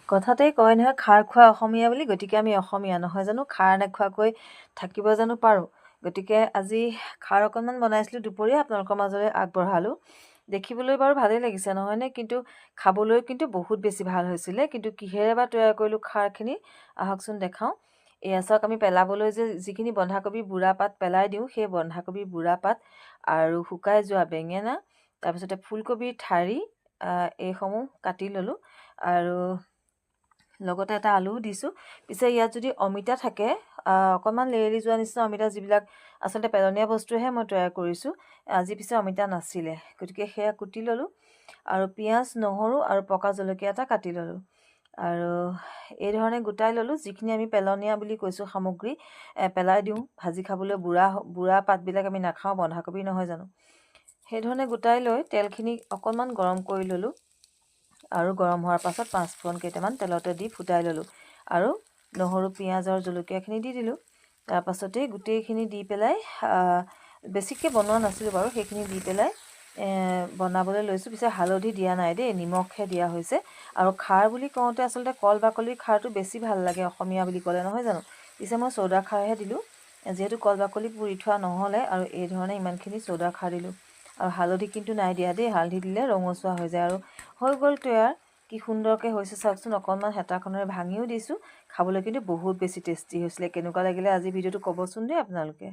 কথাতেই কয় নহয় খাৰ খোৱা অসমীয়া বুলি, গতিকে আমি অসমীয়া নহয় জানো, খাৰ নোখোৱাকৈ থাকিব জানো পাৰোঁ। গতিকে আজি খাৰ অকণমান বনাইছিলোঁ দুপৰীয়া, আপোনালোকৰ মাজলৈ আগবঢ়ালোঁ। দেখিবলৈ বাৰু ভালেই লাগিছে নহয়নে, কিন্তু খাবলৈ কিন্তু বহুত বেছি ভাল হৈছিলে। কিন্তু কিহেৰে বা তৈয়াৰ কৰিলোঁ খাৰখিনি, আহকচোন দেখাওঁ। এয়া চাওক, আমি পেলাবলৈ যে যিখিনি বন্ধাকবি বুঢ়া পাত পেলাই দিওঁ, সেই বন্ধাকবি বুঢ়া পাত আৰু শুকাই যোৱা বেঙেনা, তাৰপিছতে ফুলকবিৰ ঠাৰি, এইসমূহ কাটি ল'লোঁ আৰু লগতে এটা আলুও দিছোঁ। পিছে ইয়াত যদি অমিতা থাকে, অকণমান লেৰেলি যোৱা নিচিনা অমিতা, যিবিলাক আচলতে পেলনীয়া বস্তুহে মই তৈয়াৰ কৰিছোঁ, আজি পিছে অমিতা নাছিলে, গতিকে সেয়া কুটি ল'লোঁ আৰু পিঁয়াজ, নহৰু আৰু পকা জলকীয়া এটা কাটি ল'লোঁ আৰু এই ধৰণে গোটাই ল'লোঁ। যিখিনি আমি পেলনীয়া বুলি কৈছোঁ সামগ্ৰী, পেলাই দিওঁ ভাজি খাবলৈ, বুঢ়া পাতবিলাক আমি নাখাওঁ, বন্ধাকবি নহয় জানো, সেইধৰণে গোটাই লৈ তেলখিনি অকণমান গৰম কৰি ল'লোঁ আৰু গৰম হোৱাৰ পাছত পাঁচফোৰণ কেইটামান তেলতে দি ফুটাই ল'লোঁ আৰু নহৰু, পিঁয়াজ আৰু জলকীয়াখিনি দি দিলোঁ। তাৰপাছতেই গোটেইখিনি দি পেলাই, বেছিকৈ বনোৱা নাছিলোঁ বাৰু, সেইখিনি দি পেলাই বনাবলৈ লৈছোঁ। পিছে হালধি দিয়া নাই দেই, নিমখহে দিয়া হৈছে। আৰু খাৰ বুলি কওঁতে আচলতে কল বাকলিৰ খাৰটো বেছি ভাল লাগে অসমীয়া বুলি ক'লে, নহয় জানো। পিছে মই চৌদা খাৰহে দিলোঁ, যিহেতু কল বাকলি পুৰি থোৱা নহ'লে, আৰু এই ধৰণে ইমানখিনি চৌদা খাৰ দিলোঁ। আৰু হালধি কিন্তু নাই দিয়া দেই, হালধি দিলে ৰঙচুৱা হৈ যায়। আৰু হৈ গ'ল তৈয়াৰ। কি সুন্দৰকৈ হৈছে চাওকচোন, অকণমান হেতাখনেৰে ভাঙিও দিছোঁ। খাবলৈ কিন্তু বহুত বেছি টেষ্টি হৈছিলে। কেনেকুৱা লাগিলে আজি ভিডিঅ'টো ক'বচোন দেই আপোনালোকে।